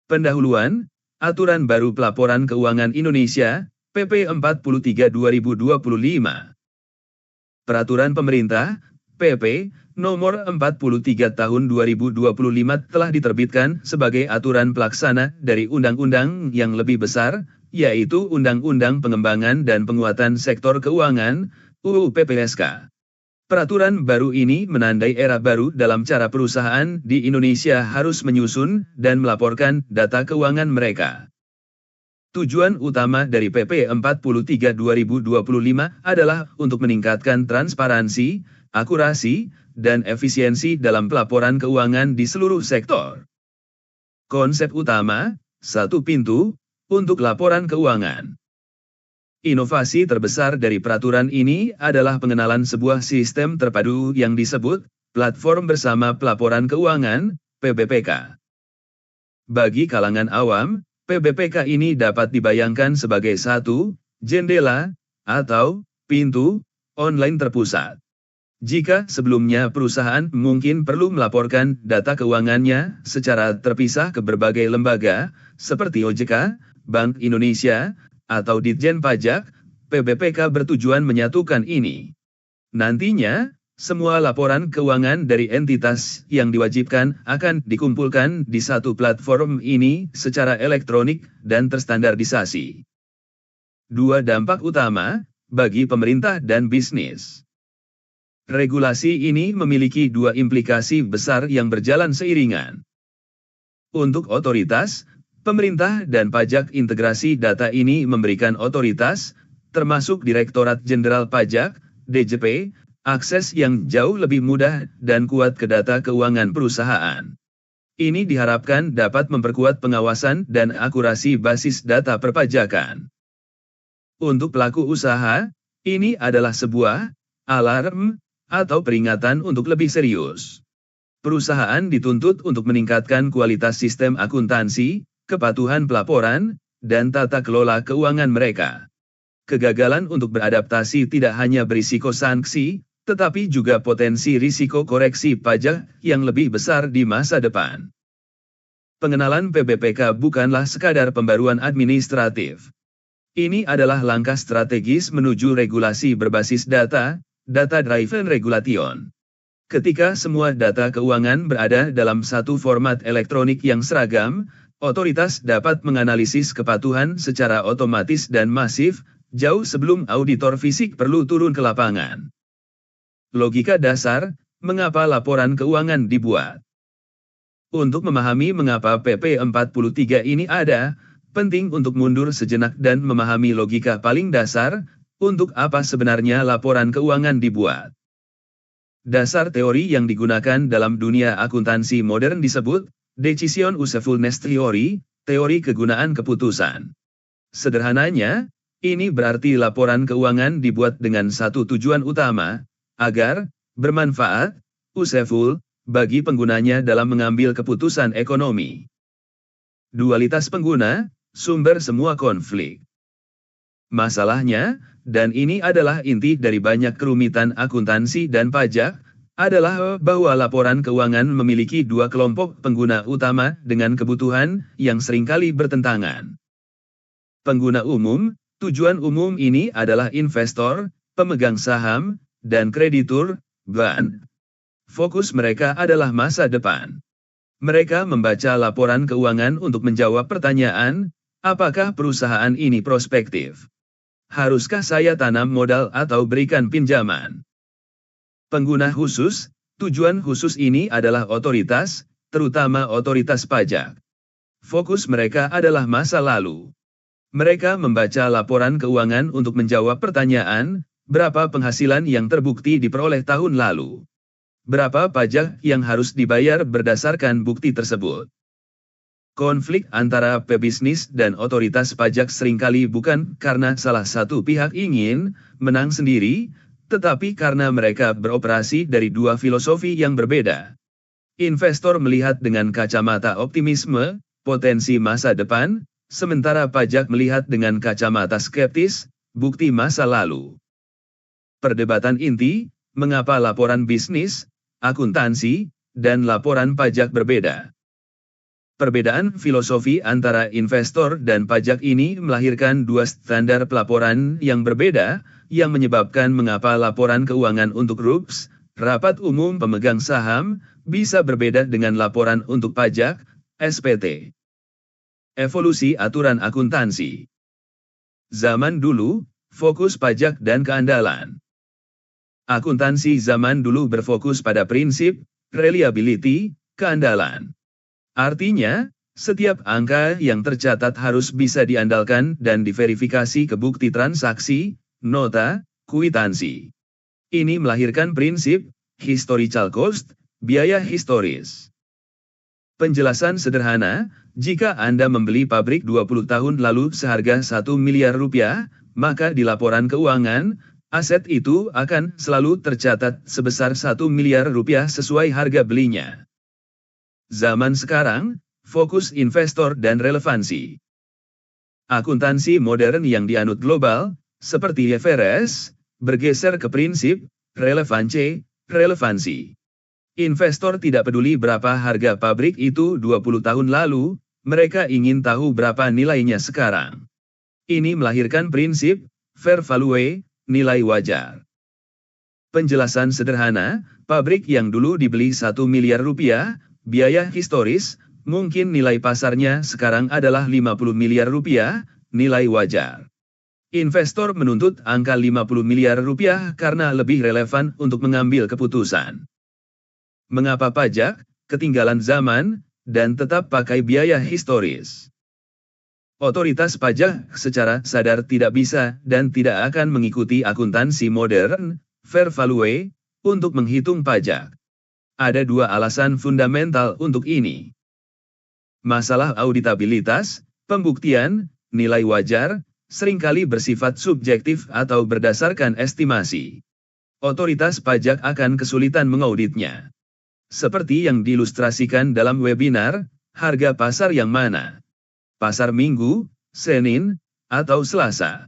Pendahuluan, Aturan Baru Pelaporan Keuangan Indonesia, PP 43 2025. Peraturan Pemerintah, PP, Nomor 43 Tahun 2025 telah diterbitkan sebagai aturan pelaksana dari undang-undang yang lebih besar, yaitu Undang-Undang Pengembangan dan Penguatan Sektor Keuangan, UU PPSK. Peraturan baru ini menandai era baru dalam cara perusahaan di Indonesia harus menyusun dan melaporkan data keuangan mereka. Tujuan utama dari PP 43 2025 adalah untuk meningkatkan transparansi, akurasi, dan efisiensi dalam pelaporan keuangan di seluruh sektor. Konsep utama, satu pintu, untuk laporan keuangan. Inovasi terbesar dari peraturan ini adalah pengenalan sebuah sistem terpadu yang disebut Platform Bersama Pelaporan Keuangan, PBPK. Bagi kalangan awam, PBPK ini dapat dibayangkan sebagai satu jendela atau pintu online terpusat. Jika sebelumnya perusahaan mungkin perlu melaporkan data keuangannya secara terpisah ke berbagai lembaga, seperti OJK, Bank Indonesia, atau Ditjen Pajak, PBPK bertujuan menyatukan ini. Nantinya, semua laporan keuangan dari entitas yang diwajibkan akan dikumpulkan di satu platform ini secara elektronik dan terstandardisasi. Dua dampak utama bagi pemerintah dan bisnis. Regulasi ini memiliki dua implikasi besar yang berjalan seiringan. Untuk otoritas, pemerintah dan pajak integrasi data ini memberikan otoritas, termasuk Direktorat Jenderal Pajak, DJP, akses yang jauh lebih mudah dan kuat ke data keuangan perusahaan. Ini diharapkan dapat memperkuat pengawasan dan akurasi basis data perpajakan. Untuk pelaku usaha, ini adalah sebuah alarm atau peringatan untuk lebih serius. Perusahaan dituntut untuk meningkatkan kualitas sistem akuntansi, kepatuhan pelaporan, dan tata kelola keuangan mereka. Kegagalan untuk beradaptasi tidak hanya berisiko sanksi, tetapi juga potensi risiko koreksi pajak yang lebih besar di masa depan. Pengenalan PBPK bukanlah sekadar pembaruan administratif. Ini adalah langkah strategis menuju regulasi berbasis data, data-driven regulation. Ketika semua data keuangan berada dalam satu format elektronik yang seragam, otoritas dapat menganalisis kepatuhan secara otomatis dan masif, jauh sebelum auditor fisik perlu turun ke lapangan. Logika dasar, mengapa laporan keuangan dibuat? Untuk memahami mengapa PP 43 ini ada, penting untuk mundur sejenak dan memahami logika paling dasar, untuk apa sebenarnya laporan keuangan dibuat. Dasar teori yang digunakan dalam dunia akuntansi modern disebut Decision Usefulness Theory, teori kegunaan keputusan. Sederhananya, ini berarti laporan keuangan dibuat dengan satu tujuan utama, agar bermanfaat, useful, bagi penggunanya dalam mengambil keputusan ekonomi. Dualitas pengguna, sumber semua konflik. Masalahnya, dan ini adalah inti dari banyak kerumitan akuntansi dan pajak, adalah bahwa laporan keuangan memiliki dua kelompok pengguna utama dengan kebutuhan yang seringkali bertentangan. Pengguna umum, tujuan umum ini adalah investor, pemegang saham, dan kreditur, bank. Fokus mereka adalah masa depan. Mereka membaca laporan keuangan untuk menjawab pertanyaan, apakah perusahaan ini prospektif? Haruskah saya tanam modal atau berikan pinjaman? Pengguna khusus, tujuan khusus ini adalah otoritas, terutama otoritas pajak. Fokus mereka adalah masa lalu. Mereka membaca laporan keuangan untuk menjawab pertanyaan, berapa penghasilan yang terbukti diperoleh tahun lalu? Berapa pajak yang harus dibayar berdasarkan bukti tersebut? Konflik antara pebisnis dan otoritas pajak seringkali bukan karena salah satu pihak ingin menang sendiri, tetapi karena mereka beroperasi dari dua filosofi yang berbeda. Investor melihat dengan kacamata optimisme, potensi masa depan, sementara pajak melihat dengan kacamata skeptis, bukti masa lalu. Perdebatan inti, mengapa laporan bisnis, akuntansi, dan laporan pajak berbeda? Perbedaan filosofi antara investor dan pajak ini melahirkan dua standar pelaporan yang berbeda, yang menyebabkan mengapa laporan keuangan untuk RUPS, rapat umum pemegang saham, bisa berbeda dengan laporan untuk pajak, SPT. Evolusi aturan akuntansi. Zaman dulu, fokus pajak dan keandalan. Akuntansi zaman dulu berfokus pada prinsip, reliability, keandalan. Artinya, setiap angka yang tercatat harus bisa diandalkan dan diverifikasi ke bukti transaksi, nota, kwitansi. Ini melahirkan prinsip, historical cost, biaya historis. Penjelasan sederhana, jika Anda membeli pabrik 20 tahun lalu seharga 1 miliar rupiah, maka di laporan keuangan, aset itu akan selalu tercatat sebesar 1 miliar rupiah sesuai harga belinya. Zaman sekarang, fokus investor dan relevansi. Akuntansi modern yang dianut global, seperti IFRS, bergeser ke prinsip, relevansi. Investor tidak peduli berapa harga pabrik itu 20 tahun lalu, mereka ingin tahu berapa nilainya sekarang. Ini melahirkan prinsip, fair value, nilai wajar. Penjelasan sederhana, pabrik yang dulu dibeli 1 miliar rupiah, biaya historis, mungkin nilai pasarnya sekarang adalah 50 miliar rupiah, nilai wajar. Investor menuntut angka 50 miliar rupiah karena lebih relevan untuk mengambil keputusan. Mengapa pajak, ketinggalan zaman, dan tetap pakai biaya historis? Otoritas pajak secara sadar tidak bisa dan tidak akan mengikuti akuntansi modern, fair value, untuk menghitung pajak. Ada dua alasan fundamental untuk ini. Masalah auditabilitas, pembuktian, nilai wajar, seringkali bersifat subjektif atau berdasarkan estimasi. Otoritas pajak akan kesulitan mengauditnya. Seperti yang diilustrasikan dalam webinar, harga pasar yang mana? Pasar Minggu, Senin, atau Selasa?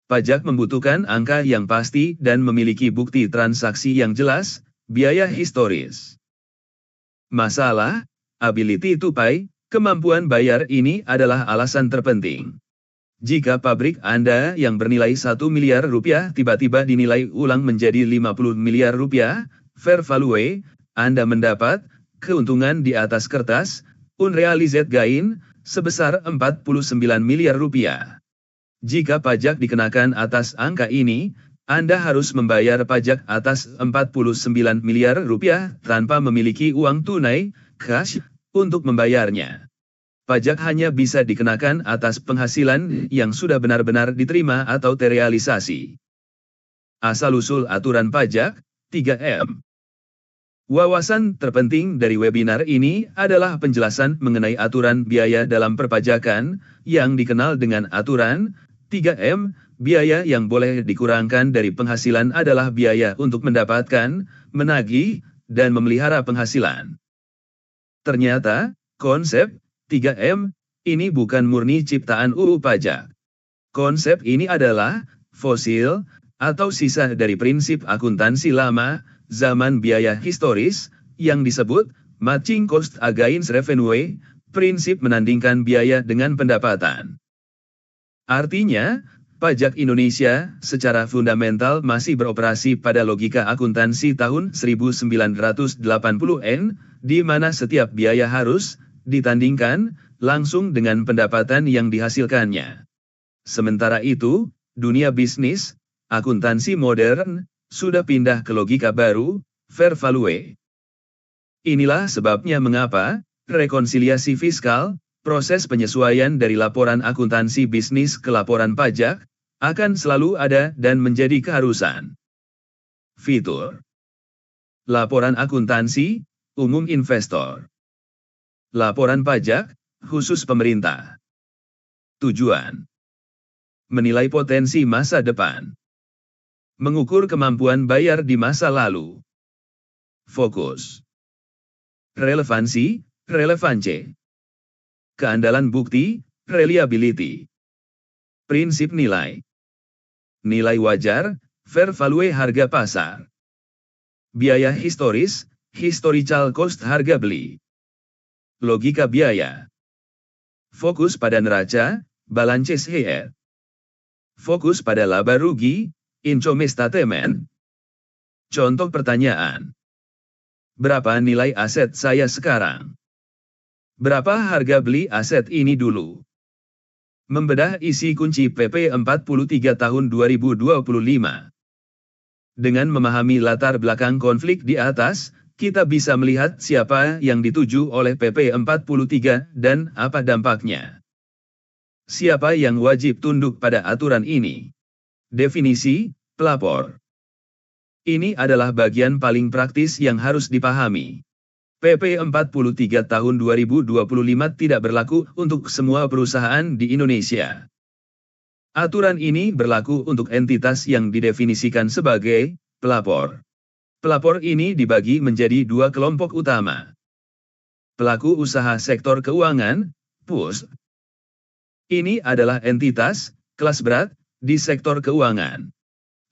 Pajak membutuhkan angka yang pasti dan memiliki bukti transaksi yang jelas, biaya historis. Masalah, ability to pay, kemampuan bayar ini adalah alasan terpenting. Jika pabrik Anda yang bernilai 1 miliar rupiah tiba-tiba dinilai ulang menjadi 50 miliar rupiah, fair value, Anda mendapat keuntungan di atas kertas, unrealized gain, sebesar 49 miliar rupiah. Jika pajak dikenakan atas angka ini, Anda harus membayar pajak atas 49 miliar rupiah tanpa memiliki uang tunai, cash, untuk membayarnya. Pajak hanya bisa dikenakan atas penghasilan yang sudah benar-benar diterima atau terrealisasi. Asal-usul aturan pajak, 3M. Wawasan terpenting dari webinar ini adalah penjelasan mengenai aturan biaya dalam perpajakan, yang dikenal dengan aturan 3M. Biaya yang boleh dikurangkan dari penghasilan adalah biaya untuk mendapatkan, menagih, dan memelihara penghasilan. Ternyata, konsep 3M ini bukan murni ciptaan UU pajak. Konsep ini adalah fosil atau sisa dari prinsip akuntansi lama, zaman biaya historis, yang disebut matching cost against revenue, prinsip menandingkan biaya dengan pendapatan. Artinya, pajak Indonesia secara fundamental masih beroperasi pada logika akuntansi tahun 1980-an, di mana setiap biaya harus ditandingkan langsung dengan pendapatan yang dihasilkannya. Sementara itu, dunia bisnis, akuntansi modern, sudah pindah ke logika baru, fair value. Inilah sebabnya mengapa rekonsiliasi fiskal, proses penyesuaian dari laporan akuntansi bisnis ke laporan pajak, akan selalu ada dan menjadi keharusan. Fitur. Laporan akuntansi, umum investor. Laporan pajak, khusus pemerintah. Tujuan. Menilai potensi masa depan. Mengukur kemampuan bayar di masa lalu. Fokus. Relevansi, relevansi. Keandalan bukti, reliability. Prinsip nilai. Nilai wajar, fair value harga pasar. Biaya historis, historical cost harga beli. Logika biaya. Fokus pada neraca, balance sheet. Fokus pada laba rugi, income statement. Contoh pertanyaan. Berapa nilai aset saya sekarang? Berapa harga beli aset ini dulu? Membedah isi kunci PP 43 tahun 2025. Dengan memahami latar belakang konflik di atas, kita bisa melihat siapa yang dituju oleh PP 43 dan apa dampaknya. Siapa yang wajib tunduk pada aturan ini? Definisi, pelapor. Ini adalah bagian paling praktis yang harus dipahami. PP 43 tahun 2025 tidak berlaku untuk semua perusahaan di Indonesia. Aturan ini berlaku untuk entitas yang didefinisikan sebagai pelapor. Pelapor ini dibagi menjadi dua kelompok utama. Pelaku usaha sektor keuangan, PUS. Ini adalah entitas, kelas berat, di sektor keuangan.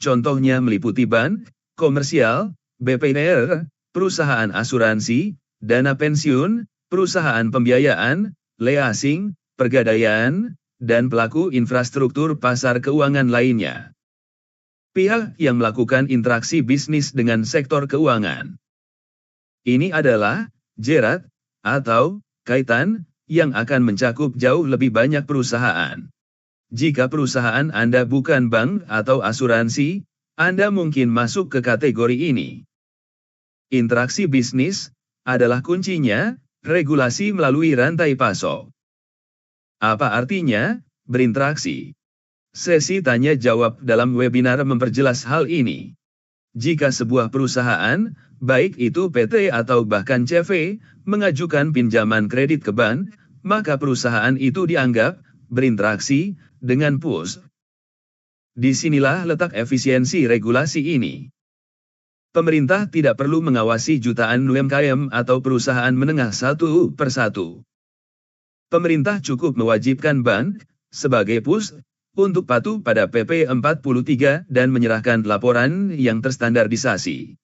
Contohnya meliputi bank, komersial, BPR, perusahaan asuransi, dana pensiun, perusahaan pembiayaan, leasing, pergadaian, dan pelaku infrastruktur pasar keuangan lainnya. Pihak yang melakukan interaksi bisnis dengan sektor keuangan. Ini adalah jerat atau kaitan yang akan mencakup jauh lebih banyak perusahaan. Jika perusahaan Anda bukan bank atau asuransi, Anda mungkin masuk ke kategori ini. Interaksi bisnis adalah kuncinya, regulasi melalui rantai pasok. Apa artinya berinteraksi? Sesi tanya jawab dalam webinar memperjelas hal ini. Jika sebuah perusahaan, baik itu PT atau bahkan CV, mengajukan pinjaman kredit ke bank, maka perusahaan itu dianggap berinteraksi dengan PUS. Disinilah letak efisiensi regulasi ini. Pemerintah tidak perlu mengawasi jutaan UMKM atau perusahaan menengah satu persatu. Pemerintah cukup mewajibkan bank, sebagai PUS, untuk patuh pada PP 43 dan menyerahkan laporan yang terstandarisasi.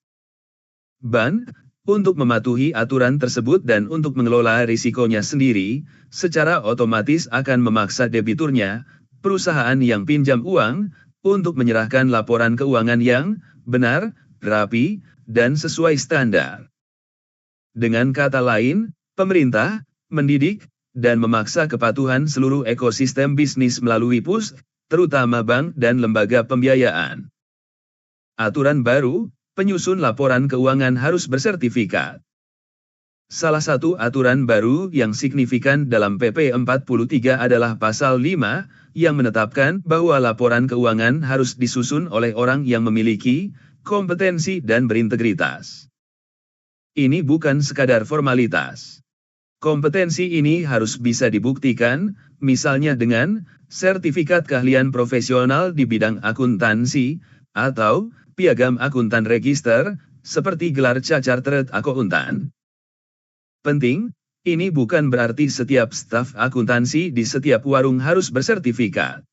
Bank, untuk mematuhi aturan tersebut dan untuk mengelola risikonya sendiri, secara otomatis akan memaksa debiturnya, perusahaan yang pinjam uang, untuk menyerahkan laporan keuangan yang benar, rapi, dan sesuai standar. Dengan kata lain, pemerintah mendidik dan memaksa kepatuhan seluruh ekosistem bisnis melalui PUS, terutama bank dan lembaga pembiayaan. Aturan baru, penyusun laporan keuangan harus bersertifikat. Salah satu aturan baru yang signifikan dalam PP 43 adalah pasal 5, yang menetapkan bahwa laporan keuangan harus disusun oleh orang yang memiliki kompetensi dan berintegritas. Ini bukan sekadar formalitas. Kompetensi ini harus bisa dibuktikan, misalnya dengan sertifikat keahlian profesional di bidang akuntansi, atau piagam akuntan register, seperti gelar Chartered Accountant. Penting, ini bukan berarti setiap staf akuntansi di setiap warung harus bersertifikat.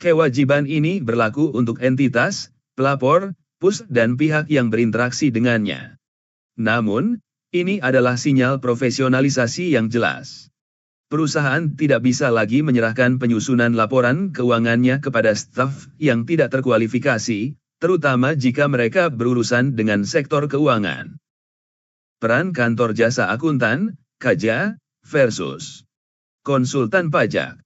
Kewajiban ini berlaku untuk entitas, pelapor, PUS dan pihak yang berinteraksi dengannya. Namun, ini adalah sinyal profesionalisasi yang jelas. Perusahaan tidak bisa lagi menyerahkan penyusunan laporan keuangannya kepada staf yang tidak terkualifikasi, terutama jika mereka berurusan dengan sektor keuangan. Peran kantor jasa akuntan, KJA, versus konsultan pajak.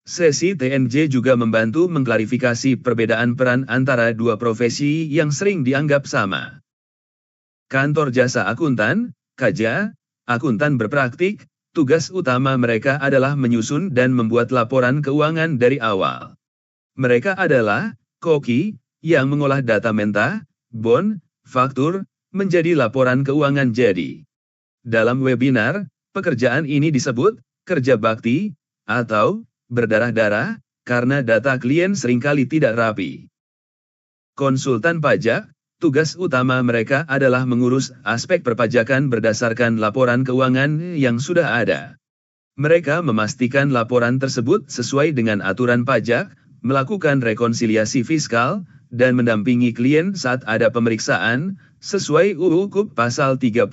Sesi TNJ juga membantu mengklarifikasi perbedaan peran antara dua profesi yang sering dianggap sama. Kantor jasa akuntan, KJA, akuntan berpraktik, tugas utama mereka adalah menyusun dan membuat laporan keuangan dari awal. Mereka adalah koki, yang mengolah data mentah, bon, faktur, menjadi laporan keuangan jadi. Dalam webinar, pekerjaan ini disebut kerja bakti, atau berdarah-darah, karena data klien seringkali tidak rapi. Konsultan pajak, tugas utama mereka adalah mengurus aspek perpajakan berdasarkan laporan keuangan yang sudah ada. Mereka memastikan laporan tersebut sesuai dengan aturan pajak, melakukan rekonsiliasi fiskal, dan mendampingi klien saat ada pemeriksaan, sesuai UU Pasal 32.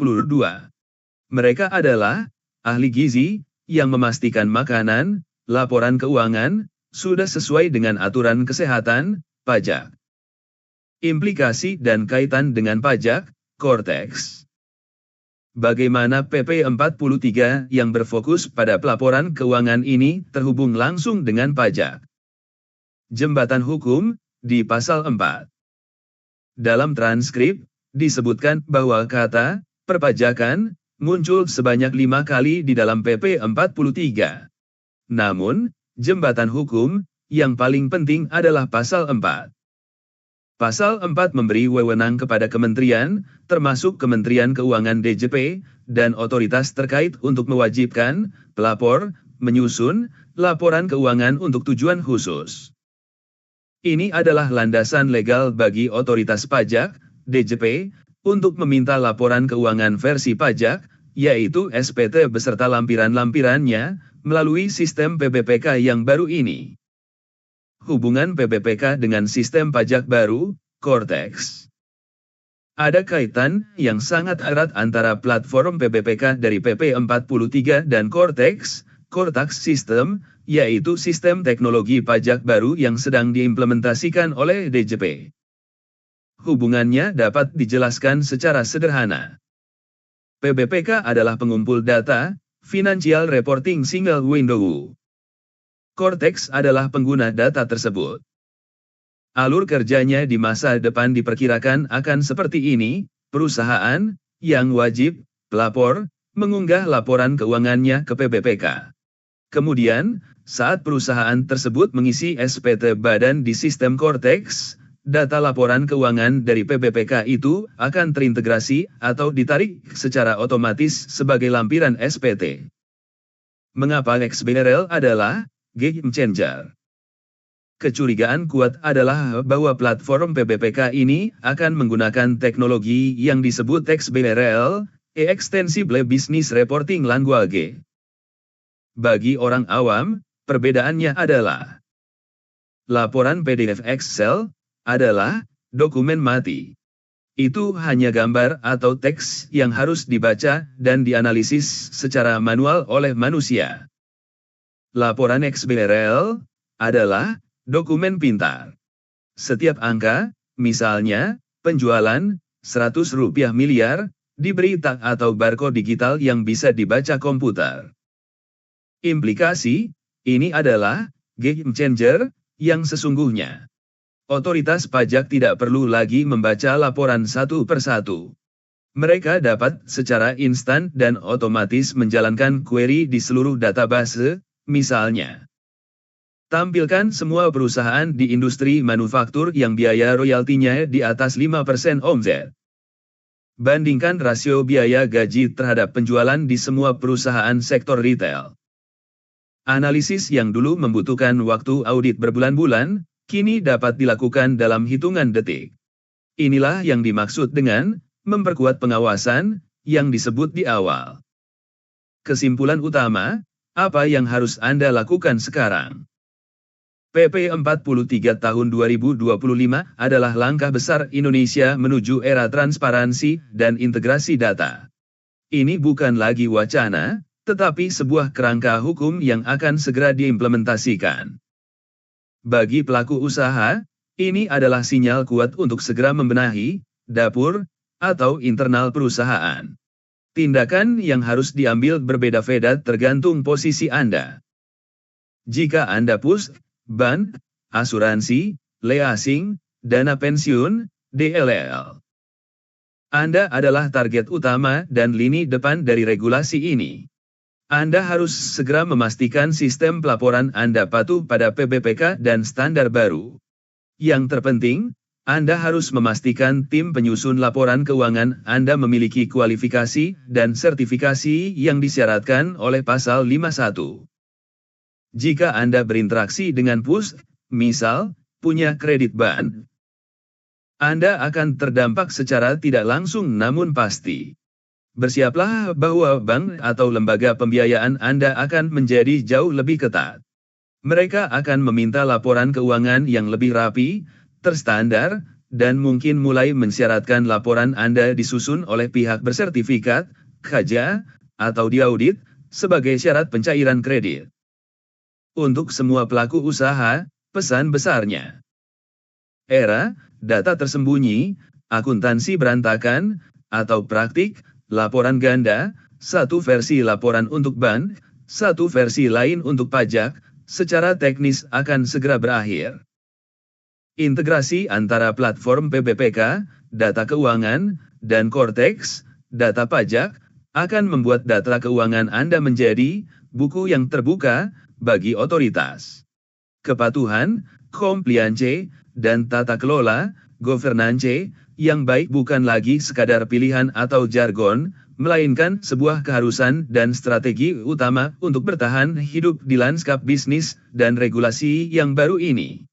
Mereka adalah ahli gizi, yang memastikan makanan, laporan keuangan, sudah sesuai dengan aturan kesehatan, pajak. Implikasi dan kaitan dengan pajak, Cortex. Bagaimana PP 43 yang berfokus pada pelaporan keuangan ini terhubung langsung dengan pajak? Jembatan hukum, di pasal 4. Dalam transkrip, disebutkan bahwa kata perpajakan muncul sebanyak 5 kali di dalam PP 43. Namun, jembatan hukum yang paling penting adalah pasal 4. Pasal 4 memberi wewenang kepada kementerian, termasuk Kementerian Keuangan DJP, dan otoritas terkait untuk mewajibkan pelapor menyusun laporan keuangan untuk tujuan khusus. Ini adalah landasan legal bagi otoritas pajak, DJP, untuk meminta laporan keuangan versi pajak, yaitu SPT beserta lampiran-lampirannya, melalui sistem PPPK yang baru ini. Hubungan PPPK dengan sistem pajak baru, Cortex. Ada kaitan yang sangat erat antara platform PPPK dari PP 43 dan Cortex System, yaitu sistem teknologi pajak baru yang sedang diimplementasikan oleh DJP. Hubungannya dapat dijelaskan secara sederhana. PPPK adalah pengumpul data, Financial Reporting Single Window. Cortex adalah pengguna data tersebut. Alur kerjanya di masa depan diperkirakan akan seperti ini, perusahaan yang wajib, pelapor, mengunggah laporan keuangannya ke PPPK. Kemudian, saat perusahaan tersebut mengisi SPT badan di sistem Cortex, data laporan keuangan dari PPPK itu akan terintegrasi atau ditarik secara otomatis sebagai lampiran SPT. Mengapa XBRL adalah game changer? Kecurigaan kuat adalah bahwa platform PPPK ini akan menggunakan teknologi yang disebut XBRL, Extensible Business Reporting Language. Bagi orang awam, perbedaannya adalah laporan PDF Excel adalah dokumen mati. Itu hanya gambar atau teks yang harus dibaca dan dianalisis secara manual oleh manusia. Laporan XBRL adalah dokumen pintar. Setiap angka, misalnya, penjualan, Rp100 miliar, diberi tag atau barcode digital yang bisa dibaca komputer. Implikasi, ini adalah game changer yang sesungguhnya. Otoritas pajak tidak perlu lagi membaca laporan satu persatu. Mereka dapat secara instan dan otomatis menjalankan query di seluruh database, misalnya. Tampilkan semua perusahaan di industri manufaktur yang biaya royaltinya di atas 5% omzet. Bandingkan rasio biaya gaji terhadap penjualan di semua perusahaan sektor retail. Analisis yang dulu membutuhkan waktu audit berbulan-bulan, kini dapat dilakukan dalam hitungan detik. Inilah yang dimaksud dengan memperkuat pengawasan yang disebut di awal. Kesimpulan utama, apa yang harus Anda lakukan sekarang? PP 43 tahun 2025 adalah langkah besar Indonesia menuju era transparansi dan integrasi data. Ini bukan lagi wacana, tetapi sebuah kerangka hukum yang akan segera diimplementasikan. Bagi pelaku usaha, ini adalah sinyal kuat untuk segera membenahi dapur atau internal perusahaan. Tindakan yang harus diambil berbeda-beda tergantung posisi Anda. Jika Anda pus, ban, asuransi, leasing, dana pensiun, DLL. Anda adalah target utama dan lini depan dari regulasi ini. Anda harus segera memastikan sistem pelaporan Anda patuh pada PPPK dan standar baru. Yang terpenting, Anda harus memastikan tim penyusun laporan keuangan Anda memiliki kualifikasi dan sertifikasi yang disyaratkan oleh Pasal 51. Jika Anda berinteraksi dengan PUS, misal, punya kredit ban, Anda akan terdampak secara tidak langsung namun pasti. Bersiaplah bahwa bank atau lembaga pembiayaan Anda akan menjadi jauh lebih ketat. Mereka akan meminta laporan keuangan yang lebih rapi, terstandar, dan mungkin mulai mensyaratkan laporan Anda disusun oleh pihak bersertifikat, KAJA, atau diaudit, sebagai syarat pencairan kredit. Untuk semua pelaku usaha, pesan besarnya. Era, data tersembunyi, akuntansi berantakan, atau praktik, laporan ganda, satu versi laporan untuk bank, satu versi lain untuk pajak, secara teknis akan segera berakhir. Integrasi antara platform PPPK, data keuangan, dan Cortex, data pajak, akan membuat data keuangan Anda menjadi buku yang terbuka bagi otoritas. Kepatuhan, compliance, dan tata kelola, governance, yang baik bukan lagi sekadar pilihan atau jargon, melainkan sebuah keharusan dan strategi utama untuk bertahan hidup di lanskap bisnis dan regulasi yang baru ini.